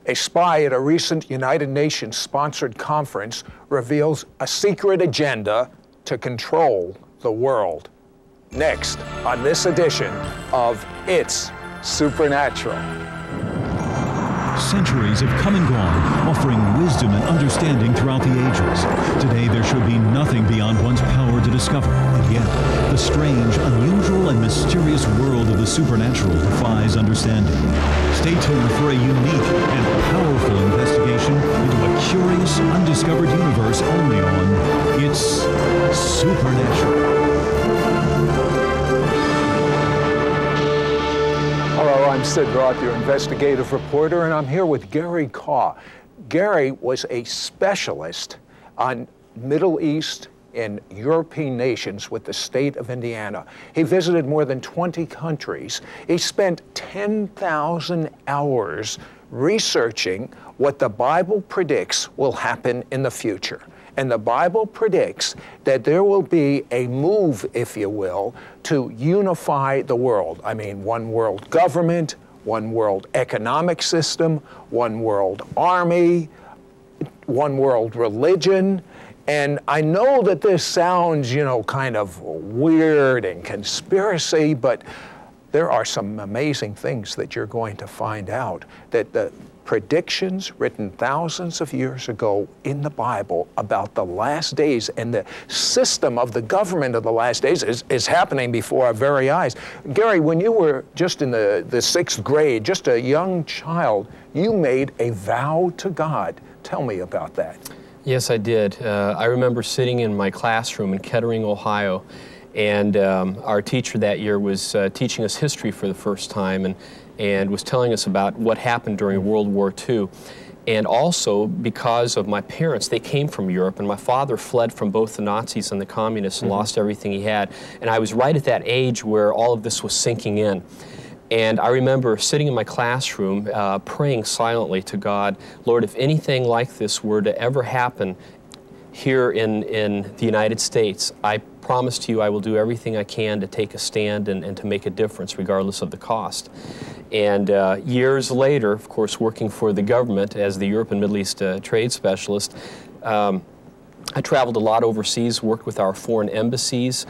A spy at a recent United Nations-sponsored conference reveals a secret agenda to control the world. Next on this edition of It's Supernatural. Centuries have come and gone, offering wisdom and understanding throughout the ages. Today, there should be nothing beyond one's power to discover. And yet, the strange, unusual, and mysterious world of the supernatural defies understanding. Stay tuned for a unique and powerful investigation into a curious, undiscovered universe only on It's Supernatural. Hello, I'm Sid Roth, your investigative reporter, and I'm here with Gary Kaw. Gary was a specialist on Middle East and European nations with the state of Indiana. He visited more than 20 countries. He spent 10,000 hours researching what the Bible predicts will happen in the future. And the Bible predicts that there will be a move, if you will, to unify the world. I mean, one world government, one world economic system, one world army, one world religion. And I know that this sounds, kind of weird and conspiracy, but there are some amazing things that you're going to find out, that the predictions written thousands of years ago in the Bible about the last days and the system of the government of the last days is happening before our very eyes. Gary, when you were just in the 6th grade, just a young child, you made a vow to God. Tell me about that. Yes, I did. I remember sitting in my classroom in Kettering, Ohio, and our teacher that year was teaching us history for the first time, and was telling us about what happened during World War II. And also, because of my parents, they came from Europe, and my father fled from both the Nazis and the communists and lost everything he had. And I was right at that age where all of this was sinking in. And I remember sitting in my classroom praying silently to God, Lord, if anything like this were to ever happen here in the United States, I promise to you I will do everything I can to take a stand and to make a difference regardless of the cost. And years later, of course, working for the government as the Europe and Middle East trade specialist, I traveled a lot overseas, worked with our foreign embassies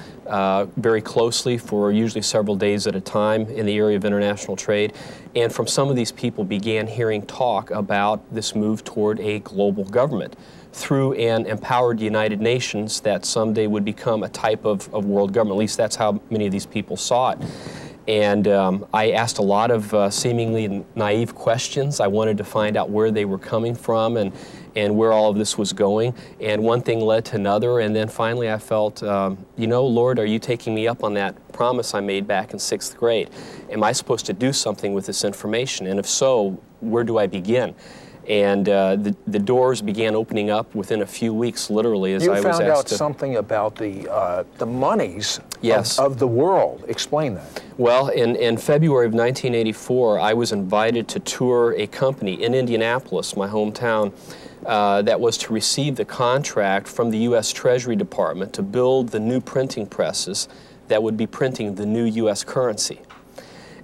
very closely for usually several days at a time in the area of international trade. And from some of these people began hearing talk about this move toward a global government through an empowered United Nations that someday would become a type of world government. At least that's how many of these people saw it. And I asked a lot of seemingly naive questions. I wanted to find out where they were coming from and where all of this was going. And one thing led to another. And then finally I felt, Lord, are you taking me up on that promise I made back in 6th grade? Am I supposed to do something with this information? And if so, where do I begin? And the doors began opening up within a few weeks, literally, as I was asked to. You found out something about the monies yes. of the world. Explain that. Well, in February of 1984, I was invited to tour a company in Indianapolis, my hometown, that was to receive the contract from the U.S. Treasury Department to build the new printing presses that would be printing the new U.S. currency.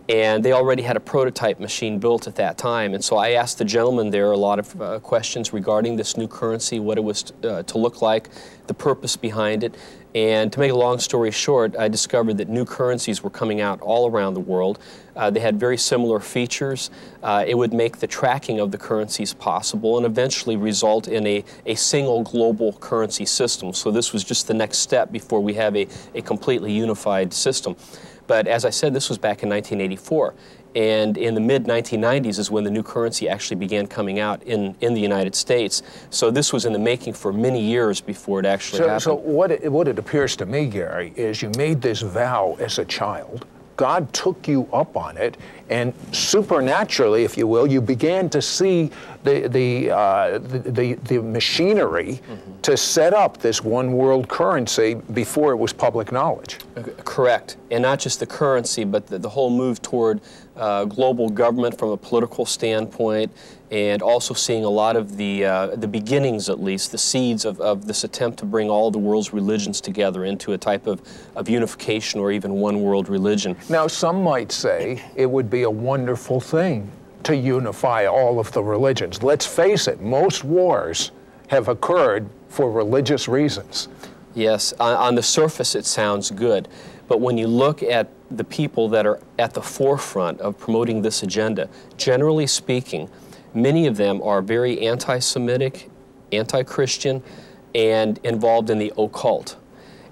And they already had a prototype machine built at that time. And so I asked the gentleman there a lot of questions regarding this new currency, what it was to look like, the purpose behind it. And to make a long story short, I discovered that new currencies were coming out all around the world. They had very similar features. It would make the tracking of the currencies possible and eventually result in a single global currency system. So this was just the next step before we have a completely unified system. But as I said, this was back in 1984. And in the mid-1990s is when the new currency actually began coming out in the United States. So this was in the making for many years before it actually happened. So what it appears to me, Gary, is you made this vow as a child. God took you up on it, and supernaturally, if you will, you began to see the machinery to set up this one world currency before it was public knowledge. Correct, and not just the currency, but the whole move toward global government from a political standpoint, and also seeing a lot of the beginnings, at least, the seeds of this attempt to bring all the world's religions together into a type of unification or even one world religion. Now, some might say it would be a wonderful thing to unify all of the religions. Let's face it, most wars have occurred for religious reasons. Yes, on the surface it sounds good, but when you look at the people that are at the forefront of promoting this agenda, generally speaking, many of them are very anti-Semitic, anti-Christian, and involved in the occult.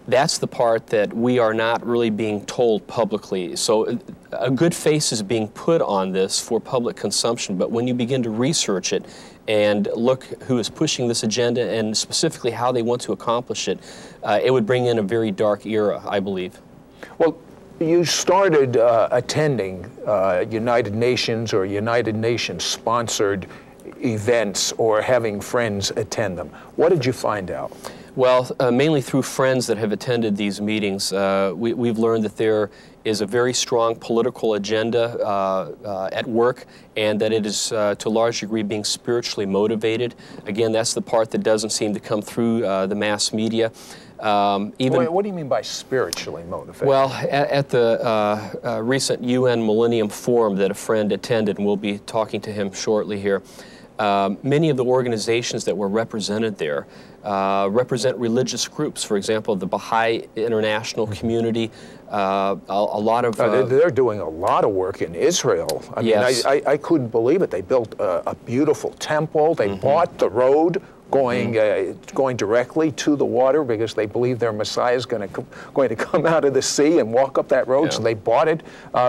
That's the part that we are not really being told publicly. So a good face is being put on this for public consumption, but when you begin to research it and look who is pushing this agenda and specifically how they want to accomplish it, it would bring in a very dark era, I believe. Well, you started attending United Nations or United Nations sponsored events or having friends attend them. What did you find out? Well, mainly through friends that have attended these meetings, we've learned that there is a very strong political agenda at work, and that it is to a large degree being spiritually motivated. Again, that's the part that doesn't seem to come through the mass media. What do you mean by spiritually motivated? Well, at the recent UN Millennium Forum that a friend attended, and we'll be talking to him shortly here, many of the organizations that were represented there represent religious groups. For example, the Baha'i International Community, a lot of... they're doing a lot of work in Israel. I mean, I couldn't believe it. They built a beautiful temple. They bought the road going directly to the water because they believe their Messiah is going to come out of the sea and walk up that road. Yeah. So they bought it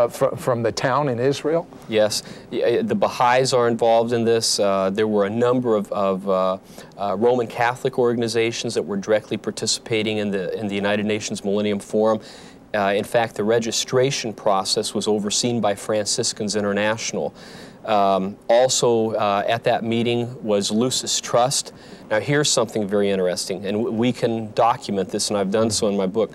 from the town in Israel. Yes, the Baha'is are involved in this. There were a number of Roman Catholic organizations that were directly participating in the United Nations Millennium Forum. In fact, the registration process was overseen by Franciscans International. Also at that meeting was Lucis Trust. Now here's something very interesting, and we can document this, and I've done so in my book.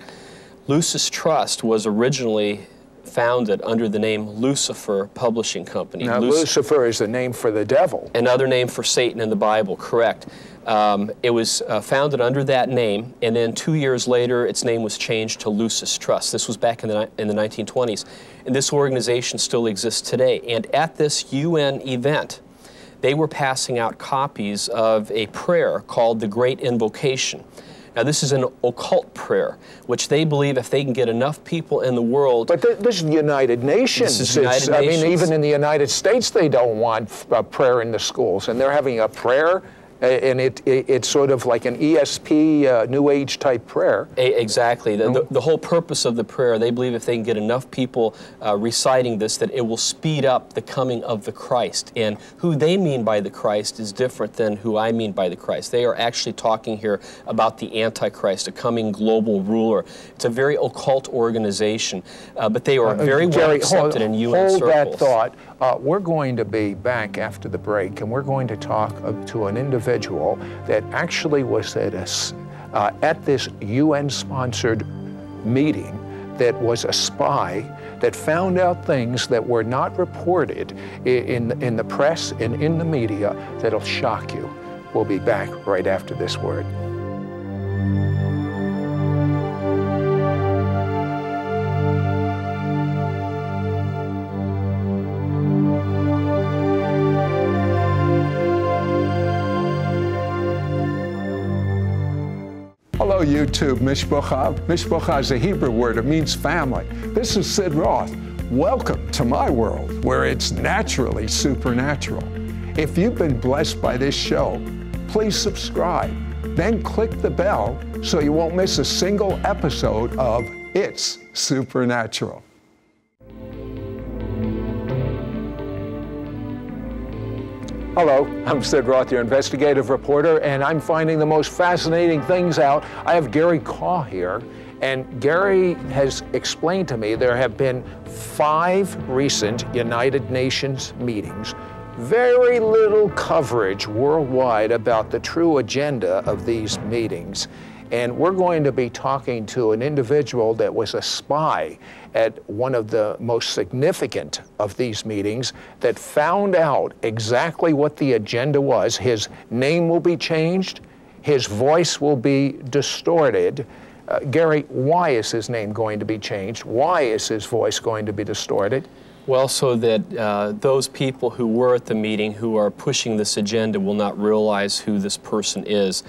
Lucis Trust was originally founded under the name Lucifer Publishing Company. Now Lucifer is the name for the devil. Another name for Satan in the Bible, correct. It was founded under that name, and then 2 years later its name was changed to Lucis Trust. This was back in the 1920s. And this organization still exists today. And at this UN event, they were passing out copies of a prayer called the Great Invocation. Now, this is an occult prayer, which they believe if they can get enough people in the world... But this is the United Nations. This is United Nations. I mean, even in the United States, they don't want prayer in the schools. And they're having a prayer, and it's sort of like an ESP, New Age type prayer. Exactly. The whole purpose of the prayer, they believe if they can get enough people reciting this, that it will speed up the coming of the Christ. And who they mean by the Christ is different than who I mean by the Christ. They are actually talking here about the Antichrist, a coming global ruler. It's a very occult organization, but they are very well accepted in UN circles. Hold that thought. We're going to be back after the break, and we're going to talk to an individual that actually was at this UN-sponsored meeting, that was a spy, that found out things that were not reported in the press and in the media that'll shock you. We'll be back right after this word. Hello, YouTube, Mishpacha. Mishpacha is a Hebrew word. It means family. This is Sid Roth. Welcome to my world, where it's naturally supernatural. If you've been blessed by this show, please subscribe. Then click the bell so you won't miss a single episode of It's Supernatural. Hello, I'm Sid Roth, your investigative reporter, and I'm finding the most fascinating things out. I have Gary Kaw here, and Gary has explained to me there have been 5 recent United Nations meetings. Very little coverage worldwide about the true agenda of these meetings. And we're going to be talking to an individual that was a spy at one of the most significant of these meetings that found out exactly what the agenda was. His name will be changed. His voice will be distorted. Gary, why is his name going to be changed? Why is his voice going to be distorted? Well, so that those people who were at the meeting who are pushing this agenda will not realize who this person is,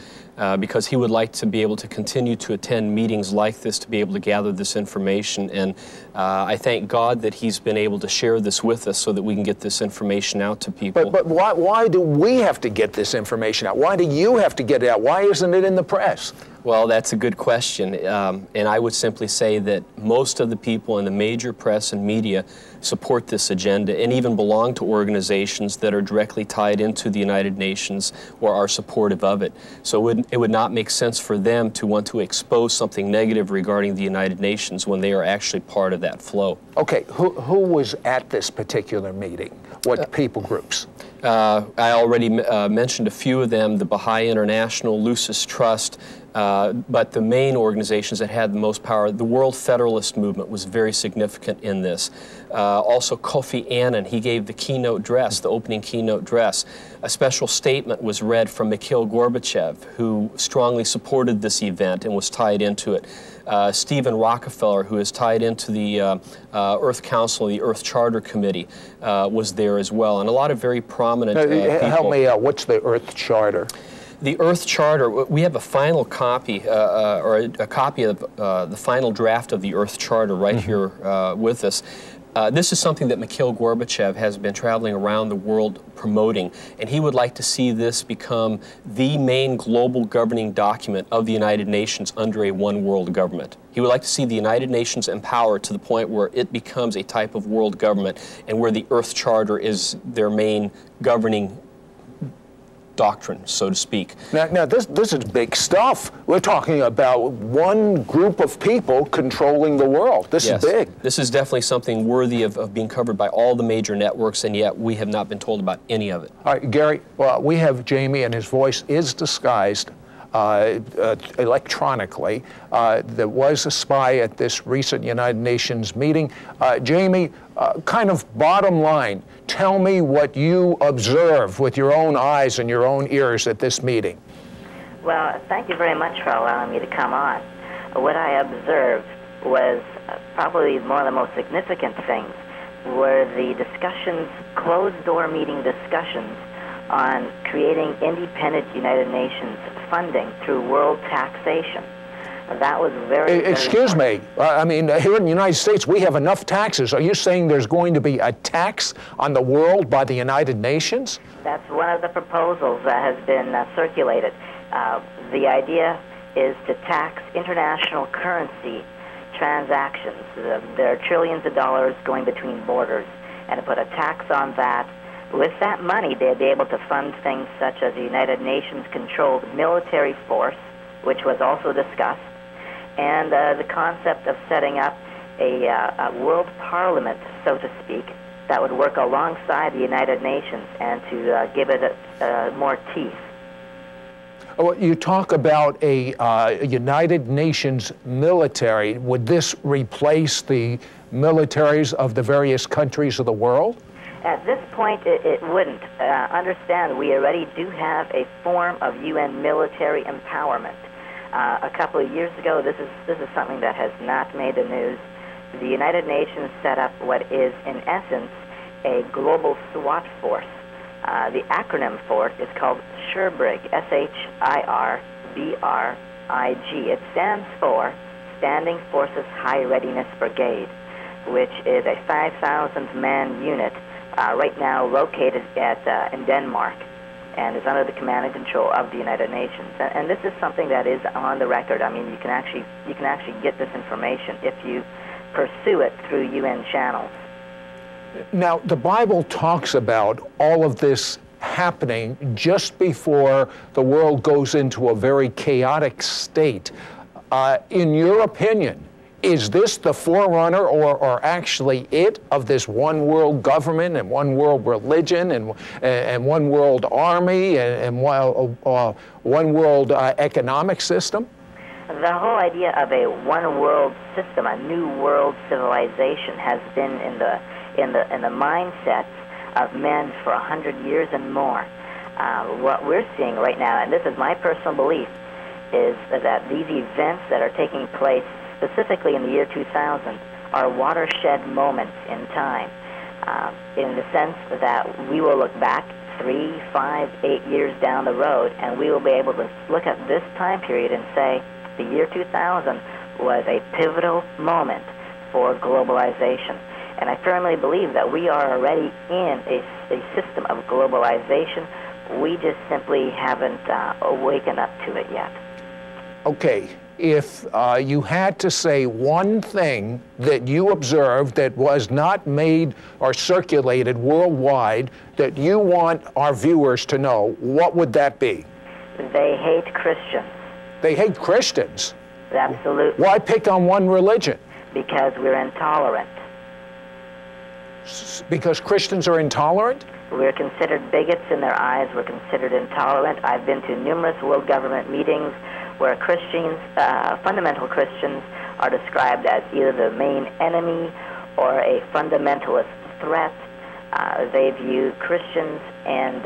because he would like to be able to continue to attend meetings like this to be able to gather this information. And I thank God that he's been able to share this with us so that we can get this information out to people. But why do we have to get this information out? Why do you have to get it out? Why isn't it in the press? Well, that's a good question, and I would simply say that most of the people in the major press and media support this agenda and even belong to organizations that are directly tied into the United Nations or are supportive of it. So it would not make sense for them to want to expose something negative regarding the United Nations when they are actually part of that flow. Okay, who was at this particular meeting? What people groups? I already mentioned a few of them, the Baha'i International, Lucis Trust, but the main organizations that had the most power, the World Federalist Movement was very significant in this. Also Kofi Annan, he gave the keynote address, the opening keynote address. A special statement was read from Mikhail Gorbachev, who strongly supported this event and was tied into it. Stephen Rockefeller, who is tied into the Earth Council, the Earth Charter Committee, was there as well, and a lot of very prominent people. Help me out, what's the Earth Charter? The Earth Charter, we have a final copy, or a copy of the final draft of the Earth Charter right here with us. This is something that Mikhail Gorbachev has been traveling around the world promoting, and he would like to see this become the main global governing document of the United Nations under a one world government. He would like to see the United Nations empowered to the point where it becomes a type of world government and where the Earth Charter is their main governing doctrine, so to speak. Now this is big stuff. We're talking about one group of people controlling the world. This is big. This is definitely something worthy of being covered by all the major networks, and yet we have not been told about any of it. All right, Gary, well, we have Jamie, and his voice is disguised electronically. There was a spy at this recent United Nations meeting. Jamie, kind of bottom line, tell me what you observe with your own eyes and your own ears at this meeting. Well, thank you very much for allowing me to come on. What I observed was probably one of the most significant things were the discussions, closed-door meeting discussions on creating independent United Nations funding through world taxation. That was very Excuse me. I mean, here in the United States, we have enough taxes. Are you saying there's going to be a tax on the world by the United Nations? That's one of the proposals that has been circulated. The idea is to tax international currency transactions. There are trillions of dollars going between borders, and to put a tax on that. With that money, they'd be able to fund things such as the United Nations-controlled military force, which was also discussed, and the concept of setting up a world parliament, so to speak, that would work alongside the United Nations and to give it more teeth. Oh, you talk about a United Nations military. Would this replace the militaries of the various countries of the world? At this point, it wouldn't. Understand, we already do have a form of UN military empowerment. A couple of years ago, this is something that has not made the news. The United Nations set up what is, in essence, a global SWAT force. The acronym for it is called SHIRBRIG, S-H-I-R-B-R-I-G. It stands for Standing Forces High Readiness Brigade, which is a 5,000-man unit right now located in Denmark, and is under the command and control of the United Nations. And this is something that is on the record. I mean, you can actually get this information if you pursue it through UN channels. Now, the Bible talks about all of this happening just before the world goes into a very chaotic state. In your opinion, is this the forerunner or actually it of this one world government and one world religion and one world army and one world economic system? The whole idea of a one world system, a new world civilization, has been in the mindsets of men for 100 years and more. What we're seeing right now, and this is my personal belief, is that these events that are taking place specifically in the year 2000 are watershed moments in time. in the sense that we will look back 3, 5, 8 years down the road, and we will be able to look at this time period and say the year 2000 was a pivotal moment for globalization. And I firmly believe that we are already in a system of globalization. We just simply haven't awakened up to it yet. Okay, if you had to say one thing that you observed that was not made or circulated worldwide that you want our viewers to know, what would that be? They hate Christians. They hate Christians? Absolutely. Why pick on one religion? Because we're intolerant. Because Christians are intolerant? We're considered bigots in their eyes. We're considered intolerant. I've been to numerous world government meetings where Christians, fundamental Christians, are described as either the main enemy or a fundamentalist threat. They view Christians and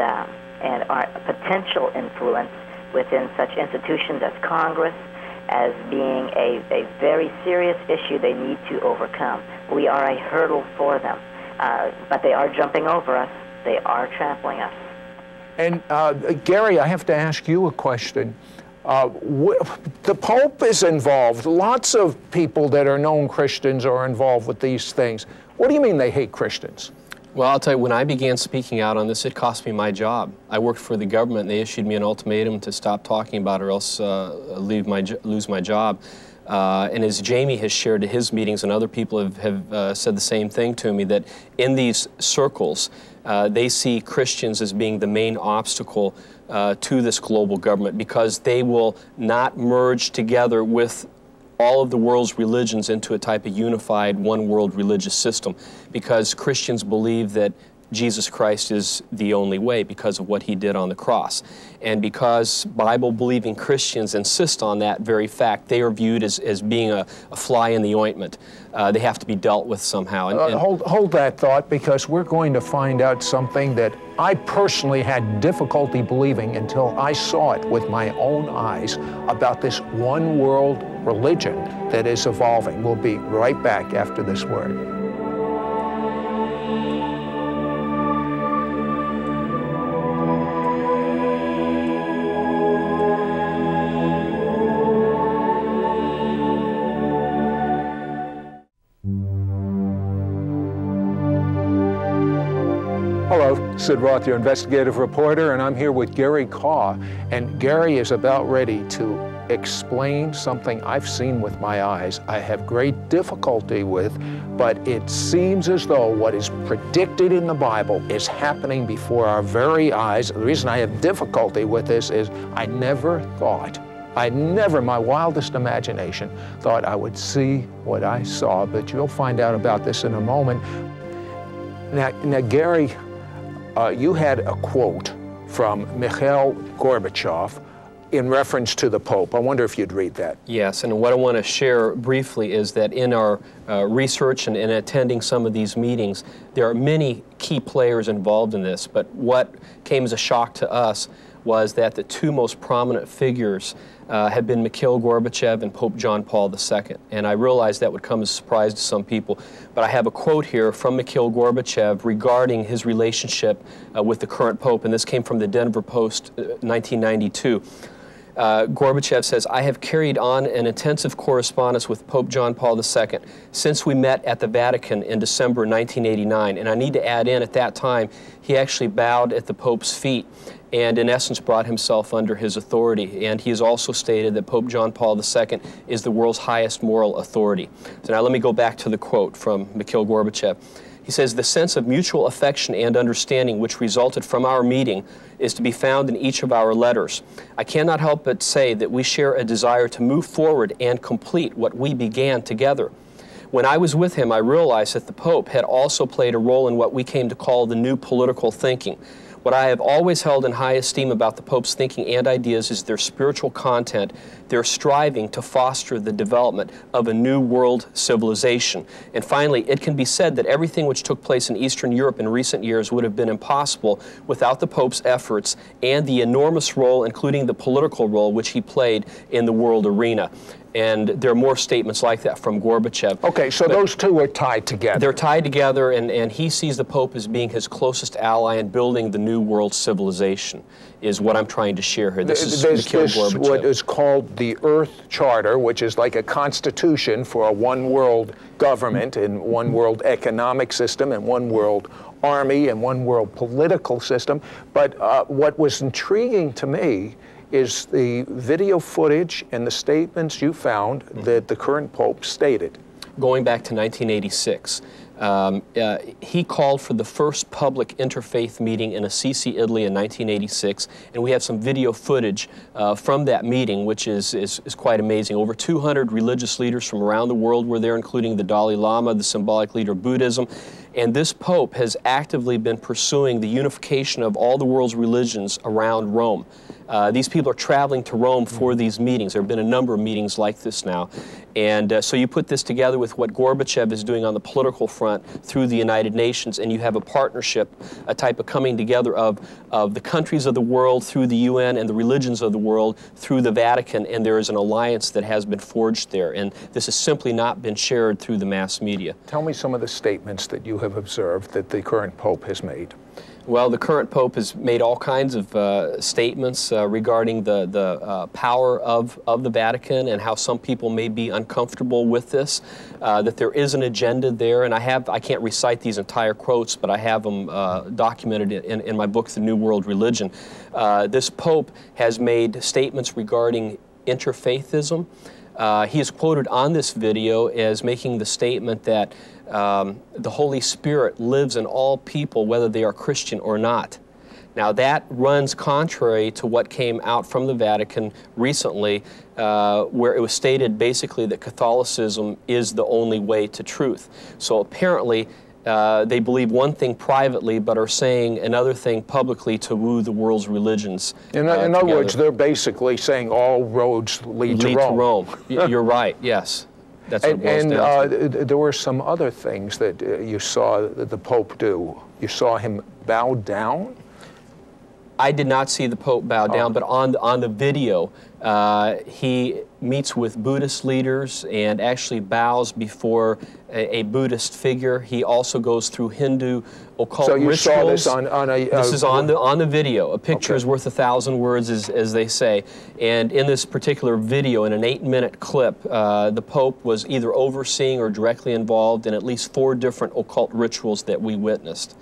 our potential influence within such institutions as Congress as being a very serious issue they need to overcome. We are a hurdle for them, but they are jumping over us. They are trampling us. And Gary, I have to ask you a question. The Pope is involved. Lots of people that are known Christians are involved with these things. What do you mean they hate Christians? Well, I'll tell you, when I began speaking out on this, it cost me my job. I worked for the government, and they issued me an ultimatum to stop talking about it or else lose my job. And as Jamie has shared at his meetings, and other people have said the same thing to me, that in these circles, they see Christians as being the main obstacle to this global government, because they will not merge together with all of the world's religions into a type of unified one world religious system, because Christians believe that Jesus Christ is the only way because of what he did on the cross. And because Bible-believing Christians insist on that very fact, they are viewed as being a fly in the ointment. They have to be dealt with somehow. Hold that thought, because we're going to find out something that I personally had difficulty believing until I saw it with my own eyes about this one world religion that is evolving. We'll be right back after this word. Hello, Sid Roth, your investigative reporter, and I'm here with Gary Kaw. And Gary is about ready to explain something I've seen with my eyes, I have great difficulty with, but it seems as though what is predicted in the Bible is happening before our very eyes. The reason I have difficulty with this is I never, my wildest imagination, thought I would see what I saw, but you'll find out about this in a moment. Now Gary, you had a quote from Mikhail Gorbachev in reference to the Pope. I wonder if you'd read that. Yes, and what I want to share briefly is that in our research and in attending some of these meetings, there are many key players involved in this, but what came as a shock to us was that the two most prominent figures had been Mikhail Gorbachev and Pope John Paul II. And I realized that would come as a surprise to some people, but I have a quote here from Mikhail Gorbachev regarding his relationship with the current Pope, and this came from the Denver Post, 1992. Gorbachev says, "I have carried on an intensive correspondence with Pope John Paul II since we met at the Vatican in December 1989. And I need to add in, at that time, he actually bowed at the Pope's feet and in essence brought himself under his authority. And he has also stated that Pope John Paul II is the world's highest moral authority." So now let me go back to the quote from Mikhail Gorbachev. He says, "The sense of mutual affection and understanding which resulted from our meeting is to be found in each of our letters. I cannot help but say that we share a desire to move forward and complete what we began together. When I was with him, I realized that the Pope had also played a role in what we came to call the new political thinking. What I have always held in high esteem about the Pope's thinking and ideas is their spiritual content, their striving to foster the development of a new world civilization. And finally, it can be said that everything which took place in Eastern Europe in recent years would have been impossible without the Pope's efforts and the enormous role, including the political role, which he played in the world arena." And there are more statements like that from Gorbachev. Okay, so those two are tied together. They're tied together, and he sees the Pope as being his closest ally in building the new world civilization, is what I'm trying to share here. This is Mikhail Gorbachev. What is called the Earth Charter, which is like a constitution for a one world government and one world economic system and one world army and one world political system. But what was intriguing to me is the video footage and the statements you found that the current Pope stated. Going back to 1986, he called for the first public interfaith meeting in Assisi, Italy in 1986, and we have some video footage from that meeting, which is quite amazing. Over 200 religious leaders from around the world were there, including the Dalai Lama, the symbolic leader of Buddhism, and this Pope has actively been pursuing the unification of all the world's religions around Rome. These people are traveling to Rome for these meetings. There have been a number of meetings like this now. And so you put this together with what Gorbachev is doing on the political front through the United Nations, and you have a partnership, a type of coming together of the countries of the world through the UN and the religions of the world through the Vatican, and there is an alliance that has been forged there. And this has simply not been shared through the mass media. Tell me some of the statements that you have observed that the current Pope has made. Well, the current Pope has made all kinds of statements regarding the power of the Vatican and how some people may be uncomfortable with this, that there is an agenda there, and I can't recite these entire quotes, but I have them documented in my book, The New World Religion. This Pope has made statements regarding interfaithism. He is quoted on this video as making the statement that the Holy Spirit lives in all people, whether they are Christian or not. Now that runs contrary to what came out from the Vatican recently, where it was stated basically that Catholicism is the only way to truth. So apparently they believe one thing privately, but are saying another thing publicly to woo the world's religions. In other words, they're basically saying all roads lead to Rome. You're right, yes. That's what it boils down to. There were some other things that you saw the Pope do. You saw him bow down? I did not see the Pope bow down, but on the video, he meets with Buddhist leaders and actually bows before a Buddhist figure. He also goes through Hindu occult rituals. So you saw this on a... This is on the video. A picture is worth 1,000 words, as they say. And in this particular video, in an 8-minute clip, the Pope was either overseeing or directly involved in at least 4 different occult rituals that we witnessed.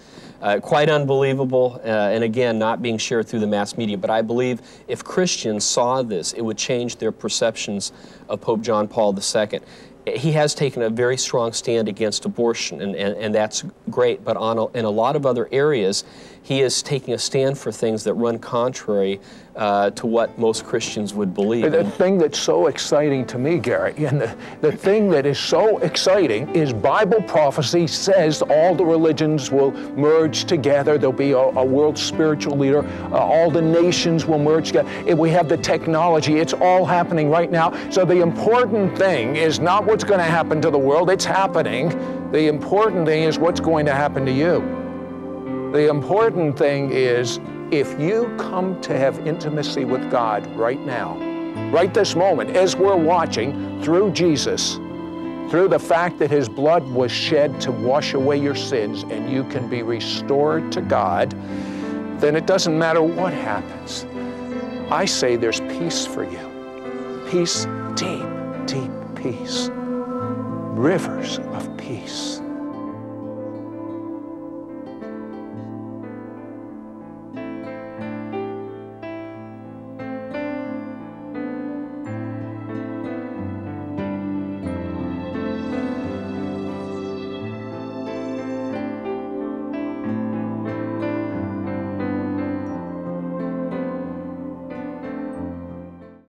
Quite unbelievable, and again, not being shared through the mass media. But I believe if Christians saw this, it would change their perceptions of Pope John Paul II. He has taken a very strong stand against abortion, and that's great. But in a lot of other areas, he is taking a stand for things that run contrary to what most Christians would believe. The thing that's so exciting to me, Gary, and the thing that is so exciting is Bible prophecy says all the religions will merge together. There'll be a world spiritual leader. All the nations will merge together. We have the technology. It's all happening right now. So the important thing is not what's going to happen to the world. It's happening. The important thing is what's going to happen to you. The important thing is if you come to have intimacy with God right now, right this moment, as we're watching, through Jesus, through the fact that His blood was shed to wash away your sins and you can be restored to God, then it doesn't matter what happens. I say there's peace for you. Peace, deep, deep peace. Rivers of peace.